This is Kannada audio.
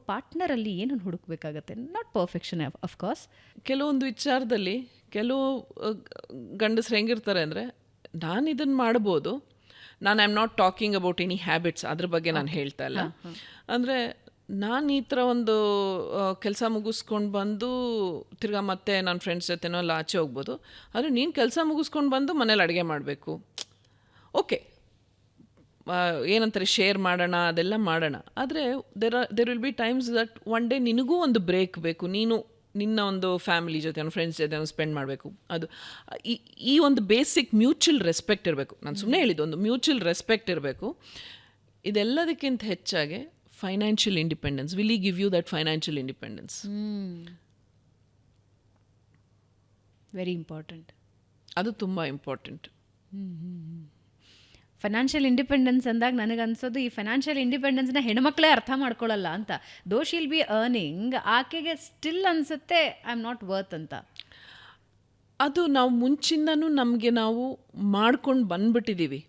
ಪಾರ್ಟ್ನರಲ್ಲಿ ಏನನ್ನು ಹುಡುಕ್ಬೇಕಾಗತ್ತೆ? Not perfection of course. ಕೆಲವೊಂದು ವಿಚಾರದಲ್ಲಿ ಕೆಲವು ಗಂಡಸ್ರು ಹೆಂಗಿರ್ತಾರೆ ಅಂದರೆ, ನಾನು ಇದನ್ನು ಮಾಡ್ಬೋದು, ನಾನು I am not talking about any habits, ಅದ್ರ ಬಗ್ಗೆ ನಾನು ಹೇಳ್ತಾ ಇಲ್ಲ. ಅಂದರೆ ನಾನು ಈ ಥರ ಒಂದು ಕೆಲಸ ಮುಗಿಸ್ಕೊಂಡು ಬಂದು ತಿರ್ಗಾ ಮತ್ತೆ ನನ್ನ ಫ್ರೆಂಡ್ಸ್ ಜೊತೆನೋ ಎಲ್ಲ ಆಚೆ ಹೋಗ್ಬೋದು. ಆದರೆ ನೀನು ಕೆಲಸ ಮುಗಿಸ್ಕೊಂಡು ಬಂದು ಮನೇಲಿ ಅಡುಗೆ ಮಾಡಬೇಕು. ಓಕೆ, ಏನಂತಾರೆ, ಶೇರ್ ಮಾಡೋಣ, ಅದೆಲ್ಲ ಮಾಡೋಣ. ಆದರೆ there will be times that one day ನಿನಗೂ ಒಂದು ಬ್ರೇಕ್ ಬೇಕು. ನೀನು ನಿನ್ನ ಒಂದು ಫ್ಯಾಮಿಲಿ ಜೊತೆ ಫ್ರೆಂಡ್ಸ್ ಜೊತೆ ಸ್ಪೆಂಡ್ ಮಾಡಬೇಕು. ಅದು ಈ ಒಂದು ಬೇಸಿಕ್ ಮ್ಯೂಚುವಲ್ ರೆಸ್ಪೆಕ್ಟ್ ಇರಬೇಕು. ನಾನು ಸುಮ್ಮನೆ ಹೇಳಿದ್ದು, ಒಂದು ಮ್ಯೂಚುವಲ್ ರೆಸ್ಪೆಕ್ಟ್ ಇರಬೇಕು. ಇದೆಲ್ಲದಕ್ಕಿಂತ ಹೆಚ್ಚಾಗಿ financial independence. Will he give you that financial independence? Very important. ಅದು ತುಂಬ ಇಂಪಾರ್ಟೆಂಟ್. ಫೈನಾನ್ಷಿಯಲ್ ಇಂಡಿಪೆಂಡೆನ್ಸ್ ಅಂದಾಗ ನನಗನ್ಸೋದು, ಈ ಫೈನಾನ್ಷಿಯಲ್ ಇಂಡಿಪೆಂಡೆನ್ಸ್ನ ಹೆಣ್ಮಕ್ಳೇ ಅರ್ಥ ಮಾಡ್ಕೊಳ್ಳಲ್ಲ ಅಂತ. ದೋ ಶಿಲ್ ಬಿ ಅರ್ನಿಂಗ್, ಆಕೆಗೆ ಸ್ಟಿಲ್ ಅನಿಸುತ್ತೆ ಐ ಆಮ್ ನಾಟ್ ವರ್ತ್ ಅಂತ. ಅದು ನಾವು ಮುಂಚಿಂದನೂ ನಮಗೆ ನಾವು ಮಾಡ್ಕೊಂಡು ಬಂದ್ಬಿಟ್ಟಿದ್ದೀವಿ.